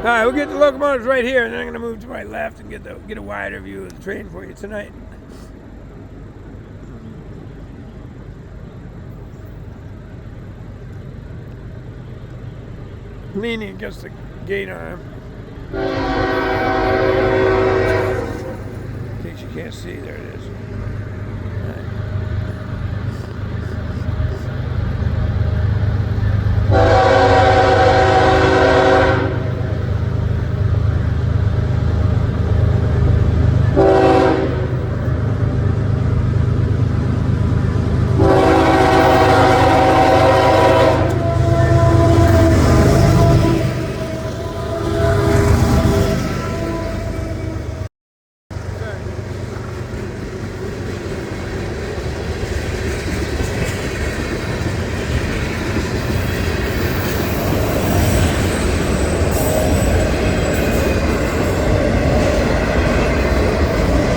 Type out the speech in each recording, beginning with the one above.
All right, we'll get the locomotives right here, and then I'm going to move to my left and get a wider view of the train for you tonight. Leaning against the gate arm. In case you can't see, there it is.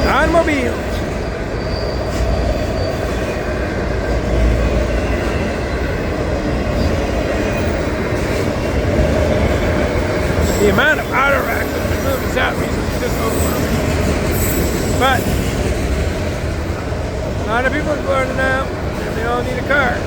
Automobiles. The amount of auto racks that have been moving south recently is just overwhelming. But a lot of people in Florida now, and they all need a car.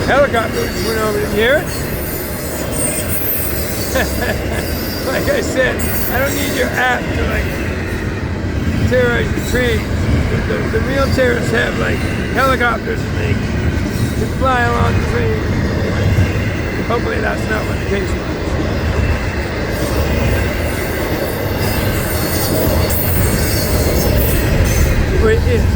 Helicopters went over here. Like I said, I don't need your app to terrorize the trees. The real terrorists have helicopters and they can fly along the trees. Hopefully that's not what the case was. Wait, is it?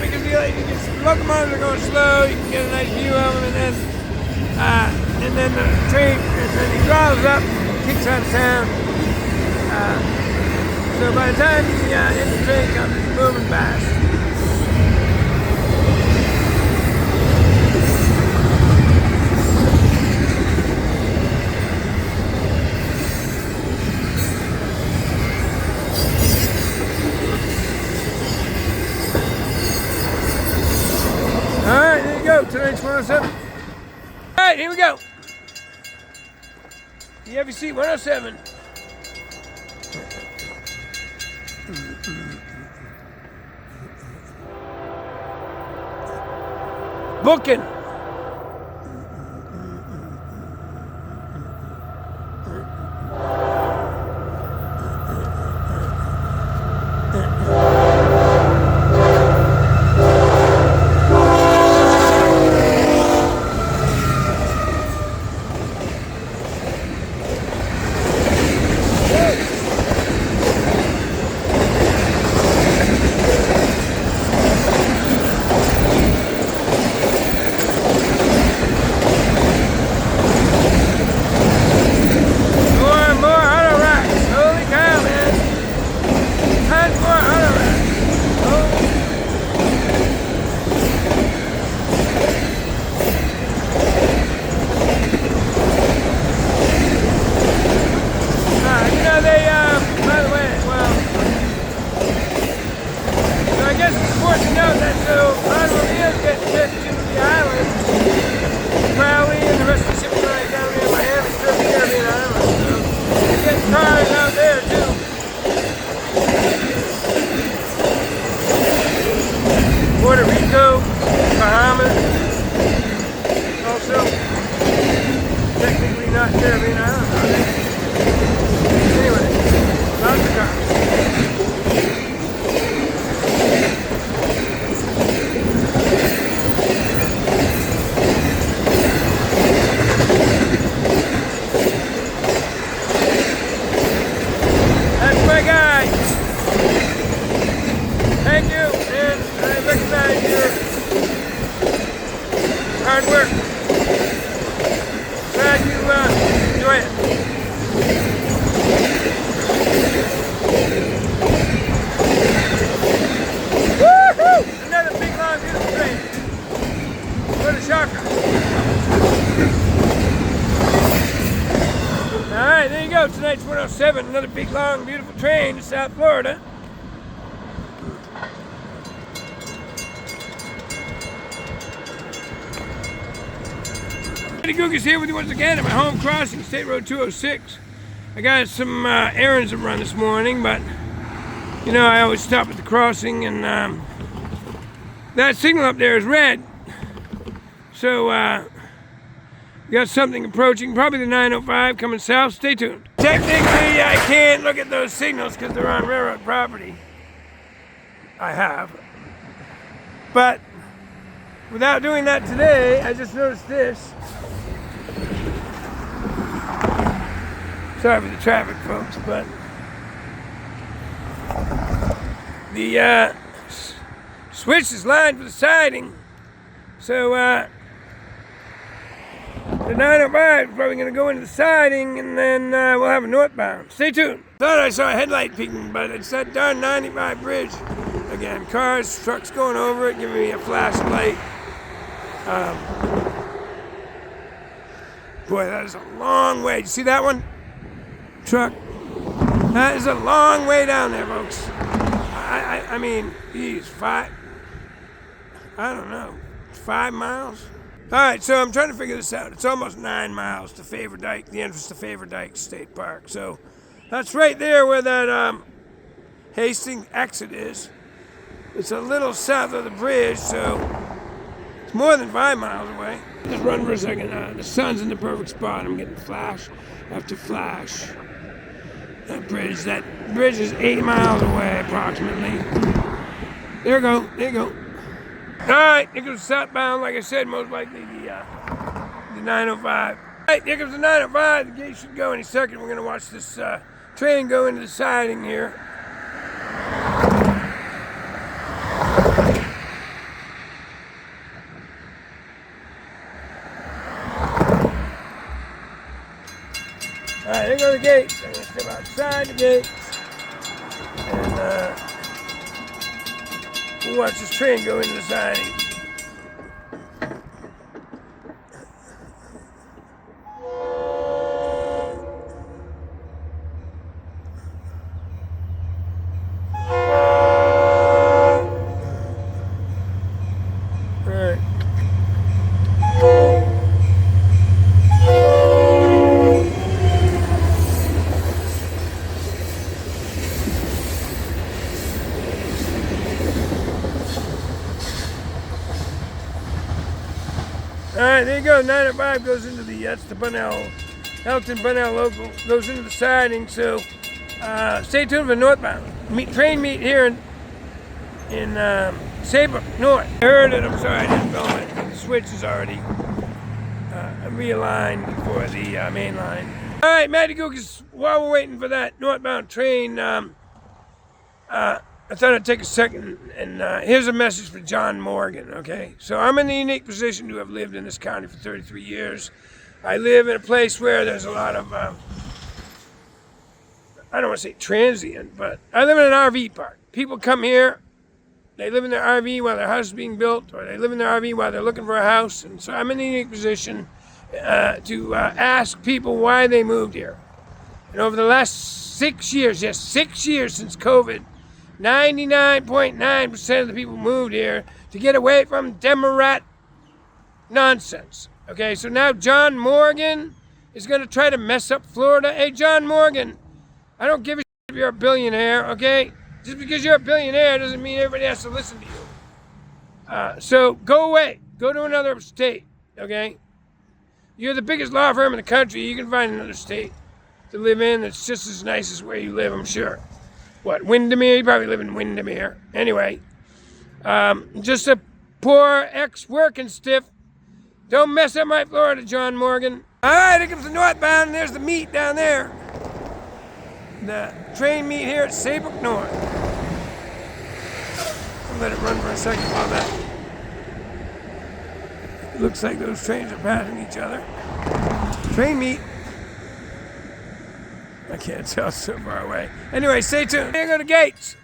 Because the locomotives are going slow, you can get a nice view of them, and then the train, and then he drives up, kicks out of town. So by the time the train comes, it's moving fast. Alright, there you go, tonight's 107. Alright, here we go. You have your seat, 107. Booking. driving another big, long, beautiful train to South Florida. Gook is here with you once again at my home crossing, State Road 206. I got some errands to run this morning, but you know I always stop at the crossing, and that signal up there is red. So we got something approaching, probably the 905 coming south. Stay tuned. Technically, I can't look at those signals because they're on railroad property. I have. But without doing that today, I just noticed this. Sorry for the traffic, folks, but the switch is lined for the siding, so the 905 is probably going to go into the siding, and then we'll have a northbound. Stay tuned. Thought I saw a headlight peeking, but it's that darn 95 bridge. Again, cars, trucks going over it, giving me a flashlight. Boy, that is a long way. Did you see that one? Truck. That is a long way down there, folks. I mean, geez, I don't know, 5 miles? All right, so I'm trying to figure this out. It's almost 9 miles to Favor Dike, the entrance to Favor Dike State Park. So that's right there where that Hastings exit is. It's a little south of the bridge, so it's more than 5 miles away. Just run for a second. The sun's in the perfect spot. I'm getting flash after flash. That bridge is 8 miles away, approximately. There you go, there you go. All right, here comes southbound, like I said, most likely the 905. All right, here comes the 905. The gate should go any second. We're gonna watch this train go into the siding here. All right, there go the gate. I'm gonna step outside the gate, and we'll watch this train go into the siding. All right, there you go. 905 goes into that's the Elton Bunnell local, goes into the siding. So stay tuned for northbound. Train meet here in Saybrook North. I heard it. I'm sorry I didn't film it. The switch is already realigned for the main line. All right, Matty Gook, while we're waiting for that northbound train, I thought I'd take a second, and here's a message for John Morgan, okay? So I'm in the unique position to have lived in this county for 33 years. I live in a place where there's a lot of, I don't want to say transient, but I live in an RV park. People come here, they live in their RV while their house is being built, or they live in their RV while they're looking for a house. And so I'm in the unique position to ask people why they moved here. And over the last 6 years, yes, 6 years since COVID, 99.9% of the people moved here to get away from Demorat nonsense. Okay, so now John Morgan is going to try to mess up Florida. Hey, John Morgan, I don't give a shit if you're a billionaire, okay? Just because you're a billionaire doesn't mean everybody has to listen to you. So go away. Go to another state, okay? You're the biggest law firm in the country. You can find another state to live in that's just as nice as where you live, I'm sure. What, Windermere? You probably live in Windermere. Anyway, just a poor ex-working stiff. Don't mess up my Florida, John Morgan. All right, here comes the northbound, and there's the meet down there. The train meet here at Saybrook North. I'll let it run for a second while that. It looks like those trains are passing each other. Train meet. I can't tell, it's so far away. Anyway, stay tuned. Here go the gates.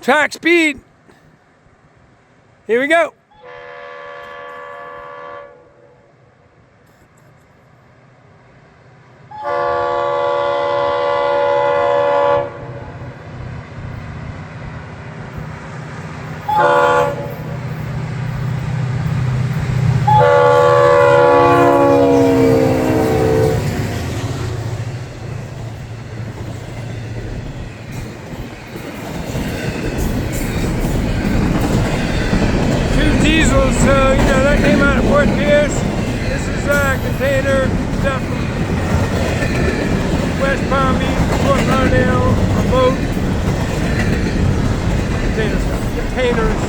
Track speed. Here we go. Diesels, so that came out of Fort Pierce. This is container stuff from West Palm Beach, Fort Lauderdale, a boat. Container stuff. Containers.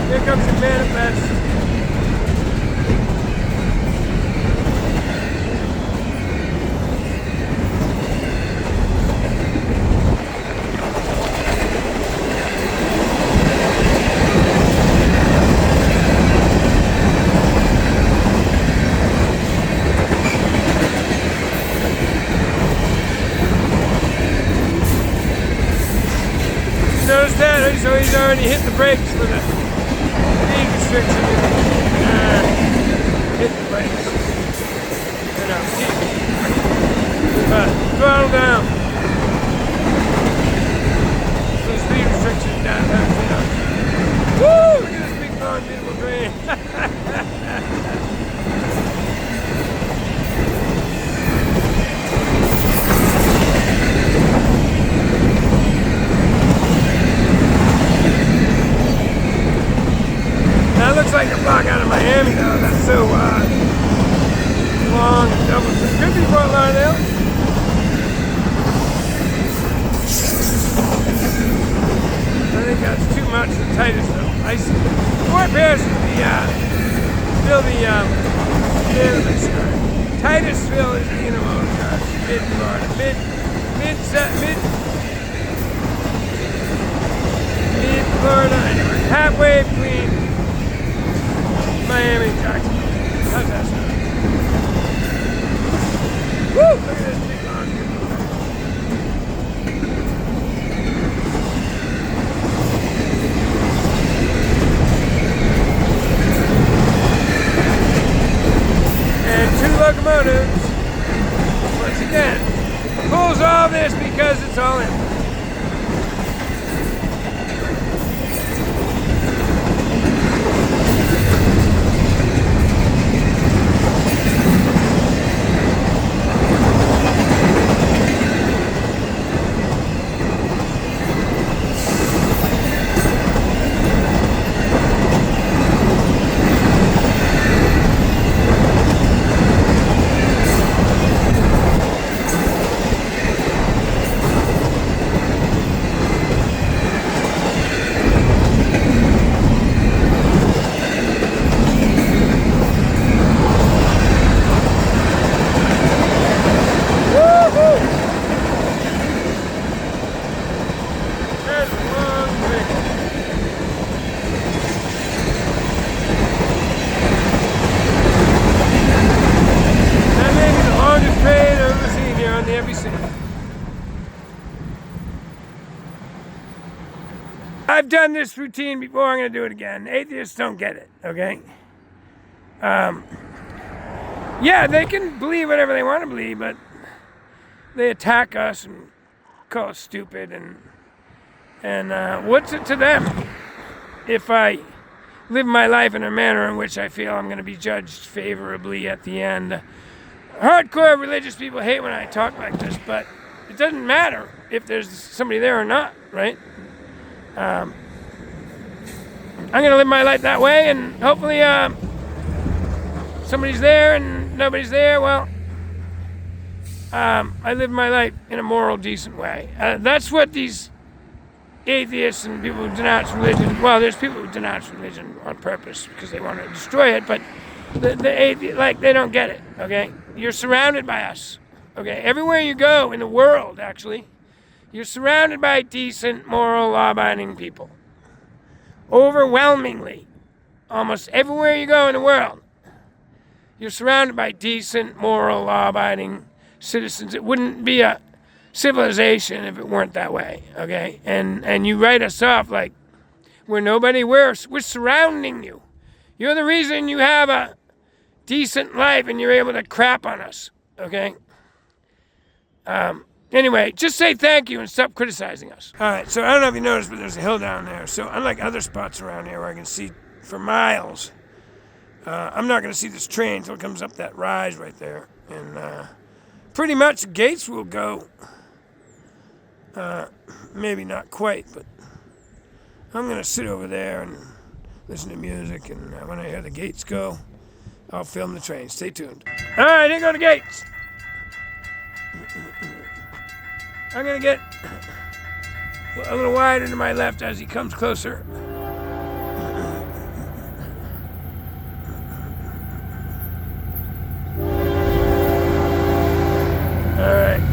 Here comes the manifest. Notice that, so he's already hit the brakes for the speed restriction. Hit the brakes. Throttle down. So the speed restriction down. Woo! Look at this big, long, beautiful train. That looks like a block out of Miami, though. That's so long and double. Could be Fort Lauderdale. I think that's too much for Titusville. Fort Pierce is still the Limitless side. Titusville is the intermodal yard. Mid-Florida. Mid-Florida. Anyway, halfway between Miami and Jacksonville. How's that sound? Woo! Look at this big long beautiful. And two locomotives. Once again, pulls all this because it's all in. I've done this routine before, I'm going to do it again. Atheists don't get it, okay? Yeah, they can believe whatever they want to believe, but they attack us and call us stupid, and what's it to them if I live my life in a manner in which I feel I'm going to be judged favorably at the end? Hardcore religious people hate when I talk like this, but it doesn't matter if there's somebody there or not, right? I'm going to live my life that way, and hopefully somebody's there and nobody's there. Well, I live my life in a moral, decent way. That's what these atheists and people who denounce religion, well, there's people who denounce religion on purpose because they want to destroy it, but the atheists, like, they don't get it, okay? You're surrounded by us, okay? Everywhere you go in the world, actually, you're surrounded by decent, moral, law-abiding people. Overwhelmingly, almost everywhere you go in the world, you're surrounded by decent, moral, law-abiding citizens. It wouldn't be a civilization if it weren't that way, okay? And you write us off like we're nobody. We're surrounding you. You're the reason you have a decent life and you're able to crap on us, okay? Anyway, just say thank you and stop criticizing us. All right, so I don't know if you noticed, but there's a hill down there. So unlike other spots around here where I can see for miles, I'm not going to see this train until it comes up that rise right there. And pretty much gates will go. Maybe not quite, but I'm going to sit over there and listen to music. And when I hear the gates go, I'll film the train. Stay tuned. All right, here go the gates. I'm going to get a little wider to my left as he comes closer. All right.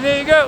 There you go.